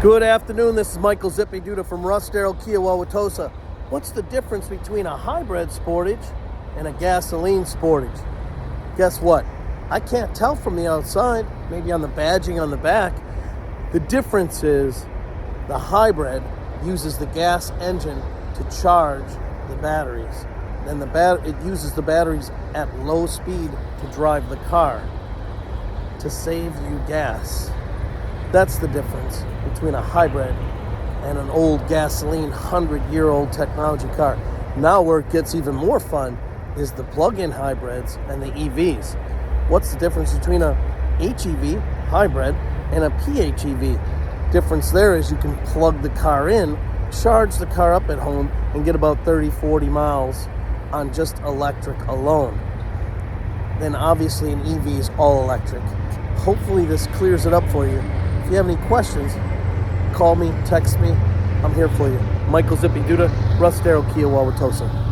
Good afternoon, this is Michael Zippy Duda from Russ Darrow, Wauwatosa. What's the difference between a hybrid Sportage and a gasoline Sportage? Guess what? I can't tell from the outside, maybe on the badging on the back. The difference is the hybrid uses the gas engine to charge the batteries. Then it uses the batteries at low speed to drive the car to save you gas. That's the difference between a hybrid and an old gasoline 100-year-old technology car. Now where it gets even more fun is the plug-in hybrids and the EVs. What's the difference between a HEV hybrid and a PHEV? Difference there is you can plug the car in, charge the car up at home, and get about 30-40 miles on just electric alone. Then obviously an EV is all electric. Hopefully this clears it up for you. If you have any questions, call me, text me. I'm here for you. Michael Zippy Duda, Russ Darrow, Wauwatosa.